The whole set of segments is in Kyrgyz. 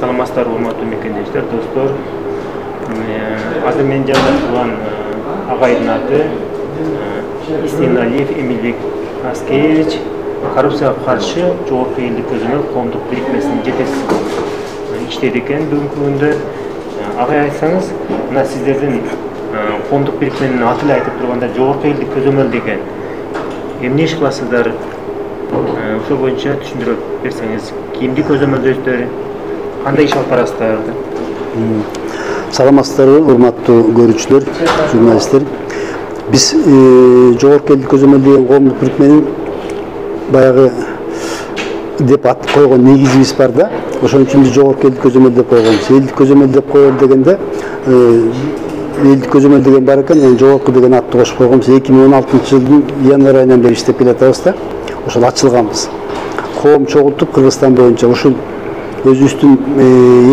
Саламатсыздар, урматтуу мекендештер, достор. Азыр мен жанында турган агайдын аты Исеналиев Эмилбек Аскеевич, коррупцияга каршы жогорку элдик көзөмөл коомдук бирикмесинин жетекчиси иштейт экен. Бүгүнкү күндө агай айтсаңыз, мына сиздердин коомдук бирикменин аты эле айтып турганда жогорку элдик көзөмөл деген эмне иш кыласыздар? Ошол боюнча түшүндүрүп берсеңиз, кимди көзөмөлдөйсүздөр, кандай иш алып барасыздар? Саламатсыздарбы, урматтуу көрүүчүлөр, журналисттер. Биз жогорку элдик көзөмөл деген коомдук бирикменин баягы деп ат койгон негизибиз бар да. Ошон үчүн биз жогорку элдик көзөмөл деп койгонбуз. Элдик көзөмөл деп коелу дегенде элдик көзөмөл деген бар экен, жогорку деген атты кошуп койгонбуз. 2016-жылдын январь айынан бери иштеп келатабыз да. Ошол ачылганбыз. Коом чогултуп Кыргызстан боюнча ушул өзүбүздүн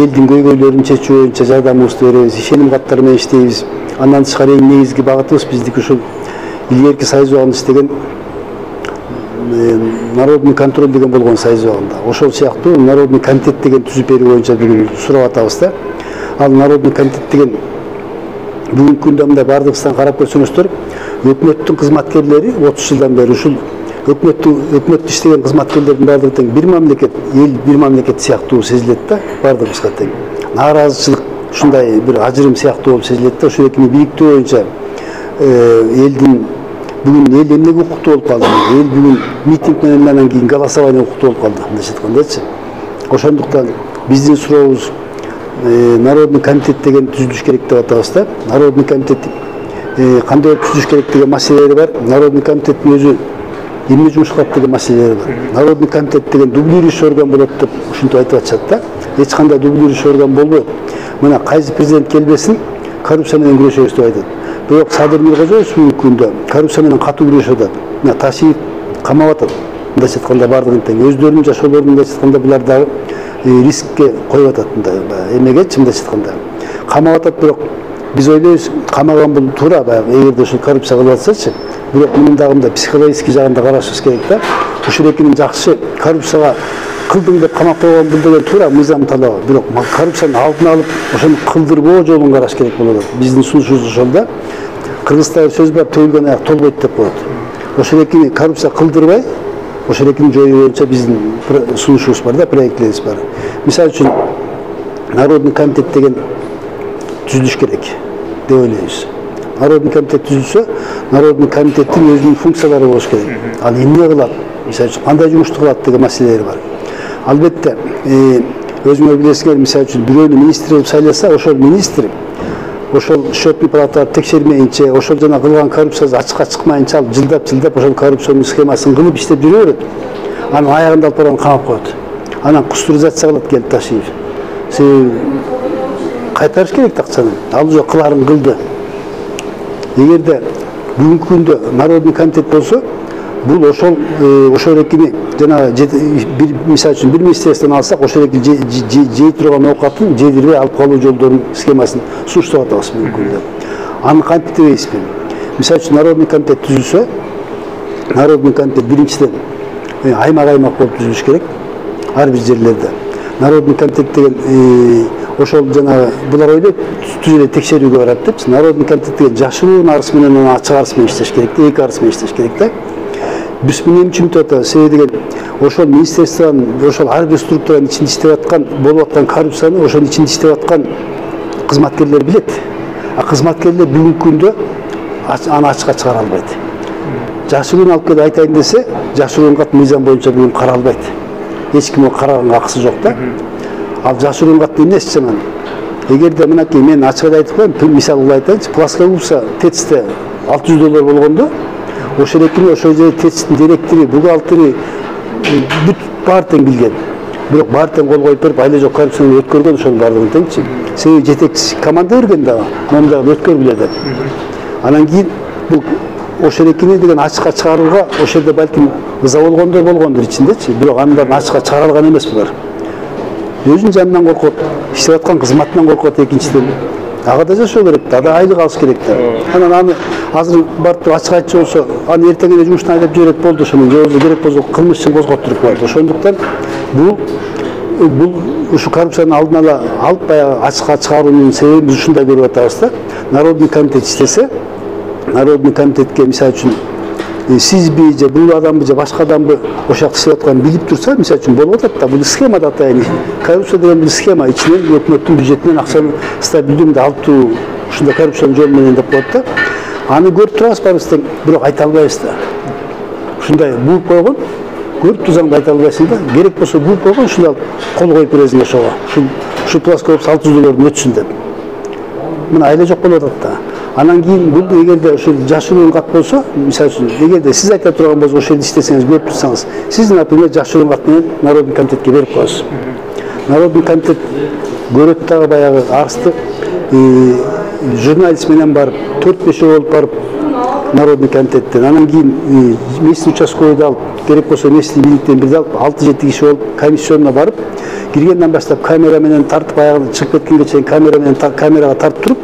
элдин көйгөйлөрүн чечүү боюнча жардамыбызды беребиз, ишеним каттары менен иштейбиз. Андан тышкары эң негизги багытыбыз биздики ушул илгерки союз убагында иштеген народный контроль деген болгон союз убагында. Ошол сыяктуу народный комитет деген түзүп берүү боюнча бүгүн сурап атабыз да. Ал народный комитет деген бүгүнкү күндө мындай бардыгыбыздан карап көрсөңүздөр, өкмөттүн кызматкерлери 30 жылдан бери ушул өкмөттө иштеген кызматкерлердин баардыгы тең бир мамлекет, эл бир мамлекет сыяктуу сезилет да, бардыгыбызга тең. Нааразычылык ушундай бир ажырым сыяктуу болуп сезилет да. Ошол экини бириктөө боюнча элдин бүгүн эл эмнеге укуктуу болуп калды? Эл бүгүн митинг менен андан кийин голосование укуктуу болуп калды, мындайча айткандачы. Ошондуктан биздин сурообуз народный комитет деген түзүлүш керек деп атабыз да. Народный комитет кандай түзүлүш керек деген маселелери бар. Народный комитеттин өзү эмне жумуш кылат деген маселелери бар. Народный комитет деген дублирующий орган болот деп ушинтип айтып атышат да. Эч кандай дублирующий орган болбойт. Мына кайсы президент келбесин коррупция менен күрөшөбүз деп айтат. Бирок Садыр Миргожоевич бүгүнкү күндө коррупция менен катуу күрөшүп атат. Мына Ташиев камап атат. Мындайча айтканда бардыгын тең өздөрүнүн жашоолорун мындайча айтканда булар дагы рискке коюп атат мындай эмегечи мындайча айтканда. Камап атат, бирок биз ойлойбуз камаган бул туура баягы эгерде ушул коррупция кылып атсачы. Бирок мунун дагы мындай психологический жагында карашыбыз керек да. Ушул экинин жакшы коррупцияга кылдың деп камап койгон бул деген туура мыйзам талабы. Бирок коррупциянын алдын алып, ошону кылдырбоо жолун караш керек болот. Биздин сунушубуз ошол да. Кыргызда сөз бар, төгүлгөн аяк толбойт деп коет. Ошол экини коррупция кылдырбай, ошол экини жоюу боюнча биздин сунушубуз бар да, проектибиз бар. Мисалы үчүн народный комитет деген түзүлүш керек деп ойлойбуз. Народный комитет түзүлсө, народный комитеттин өзүнүн функциялары болуш керек. Ал эмне кылат? Мисалы үчүн кандай жумушту кылат деген маселелер бар. Албетте, өзүңөр билесиңер, мисалы үчүн бирөөнү министр кылып шайласа, ошол министр ошол счетный палаталар текшермейинче, ошол жана кылган коррупциясы ачыкка чыкмайынча алып жылдап ошол коррупционный схемасын кылып иштеп жүрө берет. Анын аягында алып барып камап коет. Анан кустуризация кылат келип Ташиев. Себеби кайтарыш керек акчаны. Ал уже кыларын кылды. Эгерде бүгүнкү күндө народный комитет болсо, бул ошол экини жана бир мисалы үчүн бир министерстводон алсак, ошол эки жей турган оокатын жедирбей алып калуу жолдорун схемасын сунуштап атабыз бүгүнкү күндө. Аны кантип дебейсизби? Мисалы үчүн народный комитет түзүлсө, народный комитет биринчиден аймак болуп түзүлүш керек ар бир жерлерде. Народный комитет деген ошол жана булар ойлойт түз эле текшерүүгө барат деп. Народный комитет деген жашыруун арыз менен анан ачык арыз менен иштеш керек да, эки арыз менен иштеш керек да. Биз эмне үчүн атабыз? Себеби деген ошол министерствонун, ошол ар бир структуранын ичинде иштеп аткан, болуп аткан коррупцияны ошонун ичинде иштеп аткан кызматкерлер билет. А кызматкерлер бүгүнкү күндө аны ачыкка чыгара албайт. Жашыруун алып келип айтайын десе, жашыруун кат мыйзам боюнча бүгүн каралбайт. Эч ким караганга акысы жок да. Ал жашыруун катты эмнеси жаман? Эгерде мынакей мен ачык айтып коеюн, мисалы айтайынчы, плоскогубца ТЭЦте $600 болгондо, ошол экини ошол жерде ТЭЦтин директори, бухгалтери бүт баары тең билген. Бирок баары тең кол коюп берип, айла жок коррупцияны өткөргөн ошол баардыгын теңчи. Себеби жетекчи команда берген дагы, муну дагы өткөргүлө деп. Анан кийин бул ошол экини деген ачыкка чыгарууга ошол жерде балким ыза болгондор ичиндечи, бирок анын баарын ачыкка чыгара алган эмес булар. Өзүнүн жанынан коркот, иштеп аткан кызматынан коркот экинчиден. Ага да жашоо керек, ада айлык алыш керек да. Анан аны азыр барып ачык айтчу болсо, аны эртең эле жумуштан айдап жиберет болду, ошону же керек болсо кылмыш ишин козготтуруп коет. Ошондуктан бул бул ушу коррупцияны алдын ала алып баягы ачыкка чыгаруунун себебин биз ушундай көрүп атабыз да. Народный комитет иштесе, Народный комитетке мисалы үчүн сизби же бул адамбы же башка адамбы ошол жакта иштеп атканын билип турса, мисалы үчүн болуп атат да. Бул схема да атайын. Коррупция деген бул схема, ичинен өкмөттүн бюджетинен акчаны стабилдүүнү алып туруу, ушундай коррупциянын жолу менен деп коет да. Аны көрүп турабыз барыбыз тең, бирок айта албайбыз да. Ушундай бууп койгон, көрүп турсаң да айта албайсың да. Керек болсо бууп койгон, ушундай кол коюп бересиң ошого. Ушу плоскоп 600 өтсүн деп. Мына айла жок болуп атат да. Анан кийин бул эгерде ошол жашыруун кат болсо, мисалы үчүн, эгерде сиз айта турган болсо ошол жерде иштесеңиз, көрүп турсаңыз, сиз, например, жашыруун кат менен Народный комитетке берип коесуз. Народный комитет көрөт дагы баягы арызды журналист менен барып, 4-5 болуп барып Народный комитеттен, анан кийин местный участковыйды алып, керек болсо местный бийликтен бирди алып, 6-7 киши болуп комиссионуна барып, киргенден баштап камера менен тартып, аягы чыгып кеткенге чейин камера менен камерага тартып туруп,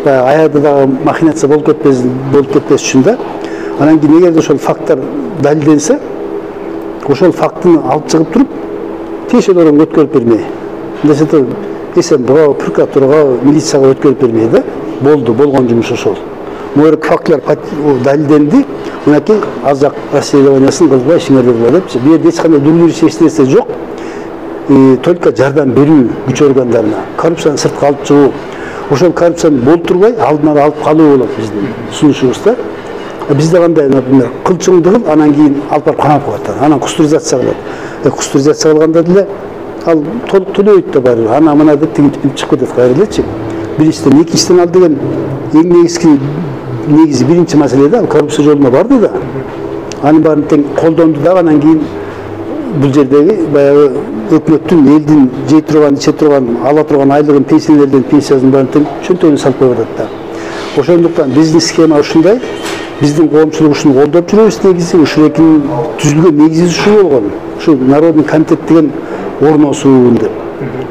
аягда дагы махинация болуп кетпес үчүн да. Анан кийин эгерде ошол факттар далилденсе, ошол фактыны алып чыгып туруп, тиешелерин өткөрүп бермей. Десе СМБга, прокуратурага, милицияга өткөрүп бермей да. Болгон жумуш ошол. Могу фактылар далилденди, мынакей азак расследованиясын кылбай ишиңерди кыла депчи. Бу жерде эч кандай дублирующий эч нерсе жок. Только жардам берүү күч органдарына, коррупцияны сыртка алып чыгуу, ошол коррупцияны болтурбай алдын ала алып калуу болот биздин сунушубузда. Бизде кандай, например, кылчыңды кыл, анан кийин алып барып камап коет. Анан кустуризация кылат. Кустуризация кылганда деле ал толук төлөбөйт да баары. Ана мына деп тигинтип чыгып кетет кайра элечи. Биринчиден, экинчиден ал деген эң негизи биринчи маселе да, коррупция жолуна барды да. Анын баарын тең колдонду да, анан кийин бул жердеги баягы өкмөттүн, элдин жей турган, иче турган, ала турган айлыгын, пенсионерлердин пенсиясын баарын тең чөнтөгүнө салып коюп атат да. Ошондуктан биздин схема ушундай, биздин коомчулук ушуну колдоп жүрөбүз негизи, ушунун түзүлгөн негизи ушул болгон. Ушу Народный комитет деген орносуун деп.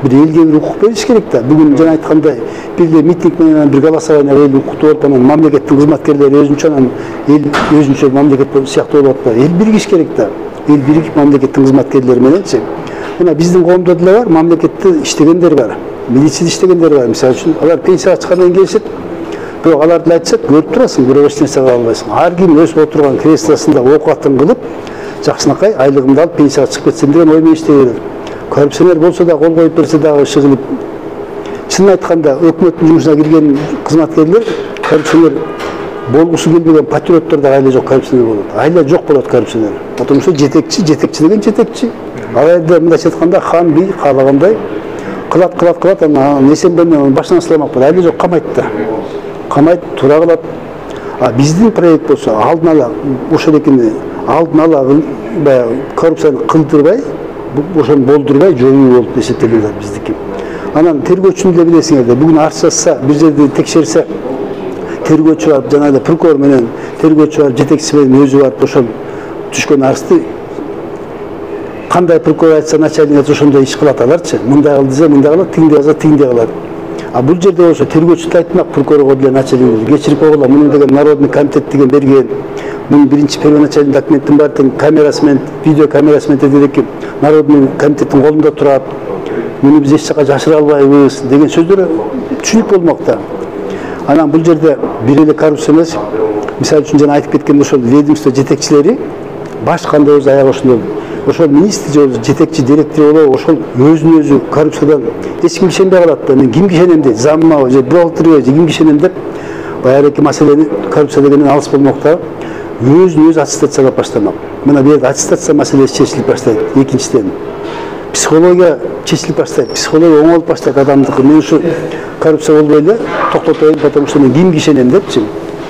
Бир элге бир укук бериш керек да. Бүгүн жана айткандай, бирде митинг менен бир голосование эл укуктуу болуп, анан мамлекеттин кызматкерлери өзүнчө, анан эл өзүнчө мамлекет сыяктуу болуп атпайбы. Эл биригиш керек да. Эл биригип мамлекеттин кызматкерлери мененчи. Мына биздин коомдо деле бар, мамлекетте иштегендер бар, милицияда иштегендер бар. Мисалы үчүн, алар пенсияга чыккандан кийин келишет, бирок аларды айтсак, көрүп турасың, бирок эч нерсе кыла албайсың. Ар ким өз отурган креслосунда оокатын кылып, жакшынакай айлыгымды алып пенсияга чыгып кетсем деген ой менен иштей берет. Коррупционер болсо да, кол коюп берсе дагы иши кылып. Чынын айтканда, өкмөттүн жумушуна кирген кызматкерлер коррупционер болгусу келбеген патриоттор да айла жок коррупционер болот. Айла жок болот коррупционер. Потому что жетекчи деген жетекчи. Ал жерде мындайча айтканда хан бий каалагандай кылат, анан эсенбенен башынан сыламак болот. Айла жок камайт да. Камайт, туура кылат. А биздин проект болсо алдын ала ошол экени алдын ала баягы коррупцияны кылдырбай, ошону болдурбай жоюу болуп эсептелет биздики. Анан тергөөчүнү деле билесиңер да, бүгүн арыз жазса, бир жерде текшерсе, тергөөчү барып, жанагы прокурор менен тергөөчү барып, жетекчиси менен өзү барып ошол түшкөн арызды кандай прокурор айтса, начальник айтса ошондой иш кылат аларчы. Мындай кыл десе, мындай кылат, тигиндей кылса, тигиндей кылат. А бул жерде болсо тергөөчү да айтмак прокурорго деле, начальниктер кечирип койгула, муну деген Народный комитет деген берген. Мунун биринчи первоначальный документтин бар тең камерасы менен, видео камерасы менен тегерек Народный комитеттин колунда турат. Муну биз эч жака жашыра албайбыз деген сөздөр түшүнүк болмокта. Анан бул жерде бир эле коррупция эмес, мисалы үчүн жана айтып кеткен ошол ведомство жетекчилери баш кандай өз аягы ошондой. Ошол министр же жетекчи директор болобу, ошол өзүн өзү коррупциядан эч ким ишенбей калат да. Мен кимге ишенем дейт, замма же бухгалтерге же кимге ишенем деп баягы маселени коррупция дегенден алыс болмокта. Өзүн өзү аттестациялап баштамак. Мына бу жерде аттестация маселеси чечилип баштайт. Экинчиден психология чечилип баштайт. Психология оңолуп баштайт адамдыкы. Мен ушу коррупция болбой эле токтотоюн, потому что мен кимге ишенем депчи.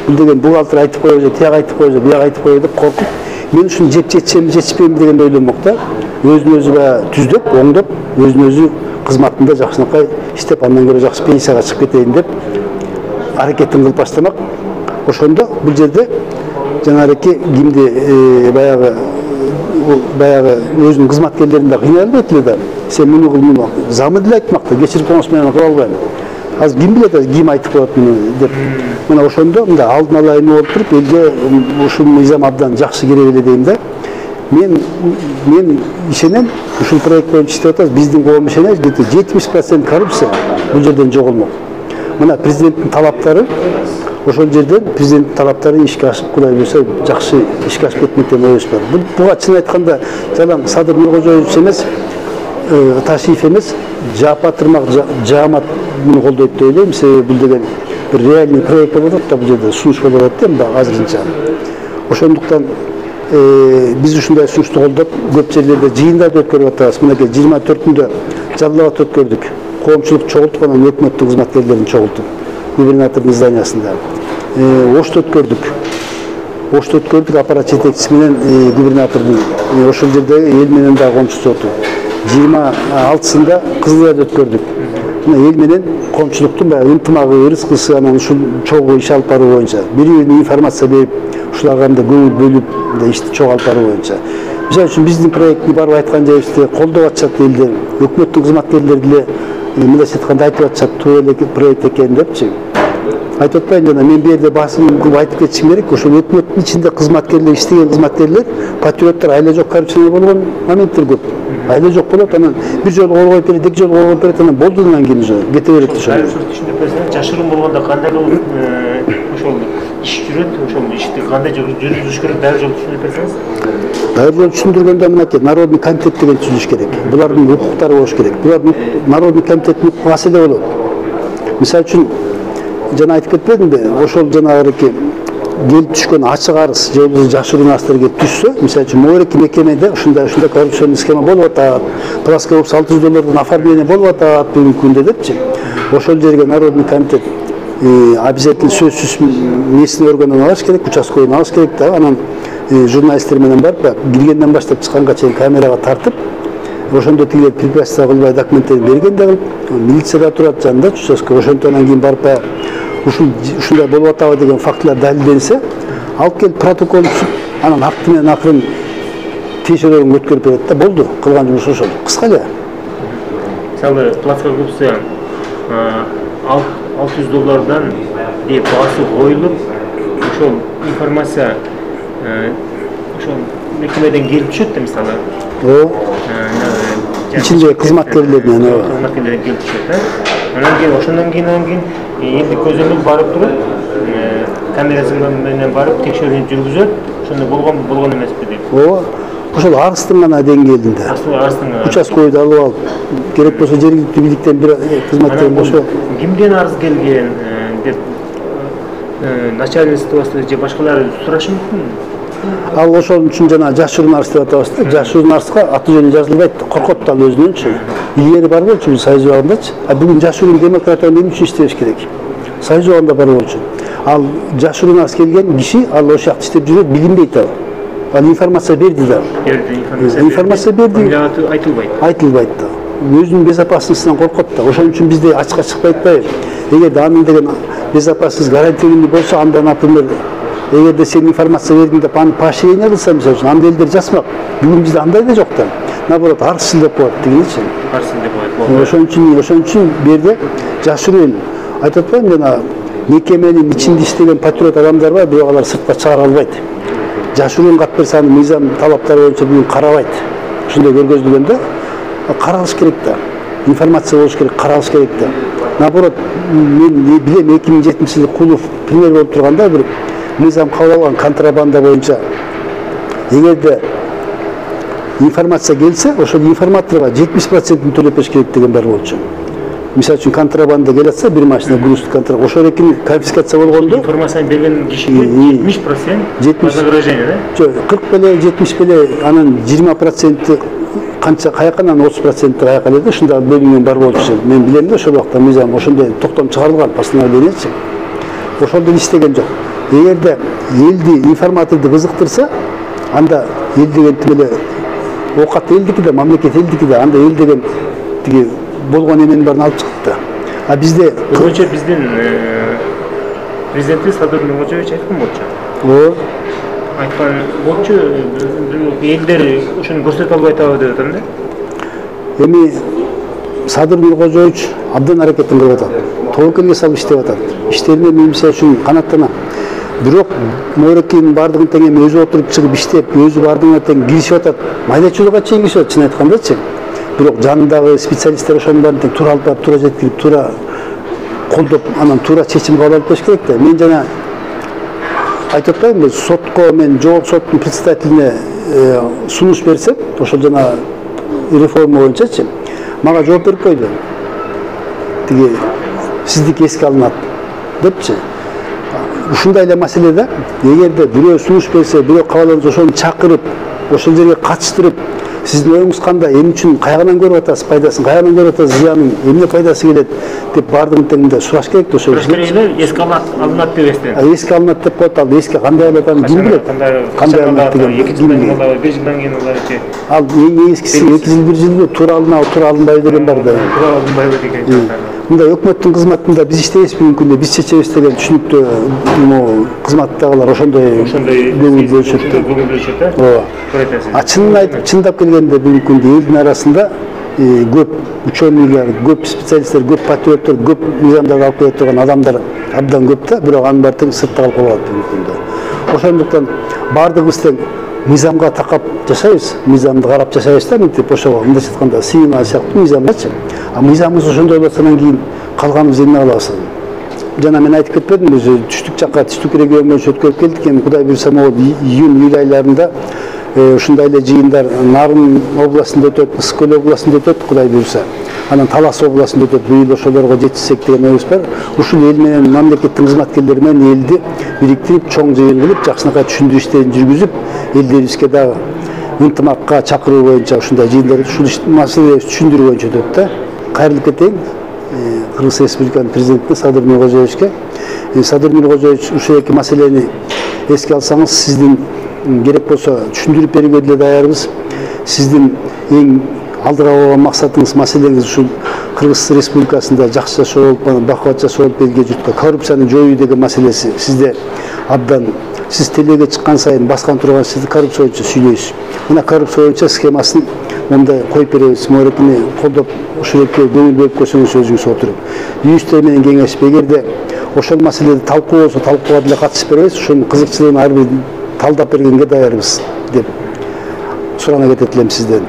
Бул деген бухгалтер айтып коебу же, тияк айтып коебу же, бияк айтып коебу деп коркуп, мен ушуну жетишемби, жетишпейм дегенди ойлонмокта. Өзүн өзү түздөп, оңдоп, өзүн өзү кызматында жакшынакай иштеп, андан көрө жакшы пенсияга чыгып кетейин деп аракетин кылып баштамак. Ошондо бул жерде жанагы кимди баягы өзүнүн кызматкерлерин да кыйналбайт эле да. Сен муну кыл, муну замы деле айтмак да, кечирип коңуз менен кыла албайм. Азыр ким билет, ким айтып коет муну деп. Мына ошондо мындай алдын ала эме болуп туруп, элге ушул мыйзам абдан жакшы керек эле дейм да. мен ишенем, ушул проект боюнча иштеп атабыз, биздин коом ишенет, 70% коррупция бул жерден жогулмок. Мына президенттин талаптары, ошол жерден президенттин талаптары ишке ашып, Кудай буйрса, жакшы ишке ашып кетмек деген оюбуз бар. Буга чын айтканда жалаң Садыр Нуркожоевич эмес, Ташиев эмес, Жапатырмак Жаамат муну колдойт деп ойлойм. Себеби бул деген бир реальный проект болуп атат да, бул жерде сунуш болуп атат да азырынча. Ошондуктан биз ушундай сунушту колдоп, көп жерлерде жыйындарды өткөрүп атабыз. Мынакей 24-үндө Жалал Абадта өткөрдүк. Коомчулук чогултуп, анан өкмөттүн кызматкерлерин чогултуп, губернатордун зданиясында. Ошто өткөрдүк, аппарат жетекчиси менен губернатордун ошол жерде эл менен дагы коомчулук отур. 26-сында Кызылайда өткөрдүк. Мына эл менен коомчулуктун баягы ынтымагы, ырыскысы, анан ушул чогуу иш алып баруу боюнча бири-бирине информация берип, ушуларга да көңүл бөлүп ишти чогуу алып баруу боюнча. Мисалы үчүн биздин проектти барып айткан жерибизде колдоп атышат элдер, өкмөттүн кызматкерлери деле мындайча айтканда айтып атышат, туу эле проект экен депчи. Айтып атпайм жана, мен бу жерде басым көп айтып кетишим керек. Ошол өкмөттүн ичинде кызматкерлер, иштеген кызматкерлер, патриоттор айла жок коррупция болгон моменттер көп. Айла жок болот, анан бир жолу коргоп берет, эки жолу коргоп берет, анан болду, анан кийин уже кете берет ошо. Түшүндүрүп берсеңиз, жашыруун болгондо кандай ошол иш жүрөт, ошол ишти кандай жүргүзүш керек, дайыр жол түшүндүрүп берсеңиз? Дайыр жол түшүндүргөндө мынакей народный комитет деген түзүлүш керек. Булардын укуктары болуш керек. Булардын народный комитеттин укугу аселе болот. Мисалы үчүн жана айтып кетпедимби, ошол жанагы келип түшкөн ачык арыз же болбосо жашыруун арыздар келип түшсө, мисалы үчүн могу мекемеде ушундай коррупционный схема болуп атат, пласка $600 оформление болуп атат бүгүнкү күндө депчи. Ошол жерге народный комитет обязательно сөзсүз местный органдан алыш керек, участковыйдан алыш керек да, анан журналисттер менен барып, киргенден баштап чыкканга чейин камерага тартып, ошондо тигилер препятствие кылбай документтерин берген да, милицияда турат жанында участок, ошондон кийин барып ушундай болуп атабы деген фактылар далилденсе, алып келип протокол түзүп, анан акты менен акырын тиешелерин өткөрүп берет да, болду. Кылган жумуш ошол. Кыска эле. Мисалы, платка көпсө $600 деп баасы коюлуп, ошол информация ошол мекемеден келип түшөт да, мисалы. İçinde kızmatkерлеринен келип түшөт. Анан кийин ошондон кийин элди көзөмөл барып туруп, камерасы менен барып текшерүүнү жүргүзөт. Ошондо болгон эмеспи дейт. Ошол арыздын гана деңгээлинде. Участковыйды алып алып, керек болсо жергиликтүү бийликтен бир кызматкер болсо, кимден арыз келген деп начальствосу же башкалары сурашы мүмкүн. Ал ошол үчүн жана жашыруун арыз деп атабыз да. Жашыруун арызга аты жөнү жазылбайт, коркот ал өзүнөнчү. Илгери бар болчу Союз убагындачы. Бүгүн жашыруун демократия эмне үчүн иштеш керек? Союз убагында бар болчу. Ал жашыруун арыз келген киши ал ошол жакта иштеп жүрөт, билинбейт ал. Ал информация берди да. Информация берди. Айтылбайт да. Өзүнүн безопасностунан коркот да. Ошон үчүн бизде ачыкка чыкпай атпайбы? Эгерде анын деген безопасность гарантиялуу болсо, анда, например, эгерде сен информация бердиң деп аны поощрение кылса, мисалы үчүн, анда элдер жасмак. Бүгүн бизде андай да жок да. Наоборот, арыз деп коет дегенчи. Арыз деп коет. Ошон үчүн бу жерде жашыруун айтып атпаймынбы, жана мекеменин ичинде иштеген патриот адамдар бар, бирок алар сыртка чыгара албайт. Жашыруун кат берсе, аны мыйзам талаптары боюнча бүгүн карабайт. Ушундай көргөзүлгөндө каралыш керек да. Информация болуш керек, каралыш керек да. Наоборот, мен билем 2007-жылы Кулов пример болуп турганда бир мыйзам кабыл алган контрабанда боюнча. Эгерде информация келсе, ошол информаторго 70%-ин төлөп бериш керек деген бар болчу. Мисалы үчүн контрабанда келатса, бир машина груз контрабанда, ошол эки конфискация болгондо информацияны берген кишиге 70% вознаграждение, да? 40 беле, 70 беле, анан 20% канча каяка, анан 30% каяка эле да, ушундай бөлүнгөн бар болчу. Мен билем да, ошол убакта мыйзам ошондой токтом чыгарылган постановлениечи. Ошондон иштеген жок. Эгерде элди информаторду кызыктырса, анда эл деген тиги оокат элдики да, мамлекет элдики да, анда эл деген тиги болгон эменин баарын алып чыкты да. А бизде көбүнчө биздин президенти Садыр Нуркожоевич айткан болчу. Айткан болчу, элдер ошону көрсөтө албай атабы деп атам да. Эми Садыр Нуркожоевич абдан аракетин кылып атат. Тобокелге салып иштеп атат. Иштерине мен мисалы үчүн канаттанам. Бирок Морекинин бардыгын тең эми өзү отуруп чыгып иштеп, өзү бардыгына тең киришип атат. Майдачылыкка чейин киришип атат, чын айткандачы. Бирок жанындагы специалисттер ошонун баарын тең туура алып барып, туура жеткирип, туура колдоп, анан туура чечим кабыл алып бериш керек да. Мен жана айтып атпаймынбы, сотко мен жогорку соттун председателине сунуш берсем, ошол жана реформа боюнчачы, мага жооп берип койду. Тиги сиздики эске алынат депчи. Ушундай эле маселеде, эгерде бирөө сунуш берсе, бирөө кабыл ошону чакырып, ошол жерге катыштырып, сиздин оюңуз кандай, эмне үчүн кайрадан көрүп атасыз пайдасын, кайрадан көрүп атасыз зыянын, эмне пайдасы келет деп бардыгын тең сураш керек да ошол. Сураш керек эле, эске алынат деп эстем. Эске алынат деп коет, ал эске кандай алат аны ким билет? Кандай алат деген 2 жылдан кийин алабы, 5 жылдан кийин алабы. Ал эң эскиси 2 жыл 1 жылда туура алынабы, туура алынбайбы деген бар да. Туура алынбайбы деген жактар. Мында өкмөттүн кызматында биз иштейбиз бүгүнкү күндө, биз чечебиз деген түшүнүктүү кызматтагылар ошондой көңүл бөлүшөт да. Көңүл бөлүшөт да. Ооба. Чынын айтып, чындап келгенде бүгүнкү күндө элдин арасында көп ученыйлар, көп специалисттер, көп патриоттор, көп мыйзамдарды алып келе турган адамдар абдан көп да, бирок анын баары тең сыртта калып калат бүгүнкү күндө. Ошондуктан бардыгыбыз тең мыйзамга такап жашайбыз, мыйзамды карап жашайбыз да, мынтип ошого мындайча айтканда сыйына сыяктуу мыйзамдачы. А мыйзамыбыз ошондой болсо анан кийин калганыбыз эмне кылабыз? Жана мен айтып кетпедимби, өзү түштүк жакка, түштүк регион боюнча өткөрүп келдик, эми Кудай буйрса могу июнь-июль айларында ушундай эле жыйындар Нарын областында өтөт, Ысык көл областында өтөт, Кудай буйрса. Анан Талас областында өтөт, быйыл ошолорго жетишсек деген оюбуз бар. Ушул эл менен мамлекеттин кызматкерлери менен элди бириктирип, чоң жыйын кылып, жакшынакай түшүндүрүү иштерин жүргүзүп, элдерибизге дагы ынтымакка чакыруу боюнча ушундай жыйындар ушул маселени түшүндүрүү боюнча өтөт да. Кайрылып кетейин Кыргыз Республиканын президентине Садыр Нуркожоевичке. Садыр Нуркожоевич ушул эки маселени эске алсаңыз, сиздин керек болсо түшүндүрүп берүүгө деле даярбыз. Сиздин эң алдыга койгон максатыңыз, маселеңиз ушул Кыргыз Республикасында жакшы жашоо болуп, бакубат жашоо болуп, элге журтка коррупцияны жоюу деген маселеси сизде абдан. Сиз телеге чыккан сайын, баскан турган сиз коррупция боюнча сүйлөйсүз. Мына коррупция боюнча схемасын мындай коюп беребиз, Морекини колдоп ушул экөө көңүл бөлүп көрсөңүз өзүңүз отуруп. Үйүчтөр менен кеңешип, эгерде ошол маселеде талкуу болсо, талкууга деле катышып беребиз, ошонун кызыкчылыгын ар бир талдап бергенге даярбыз деп сурана кетет элем сизден.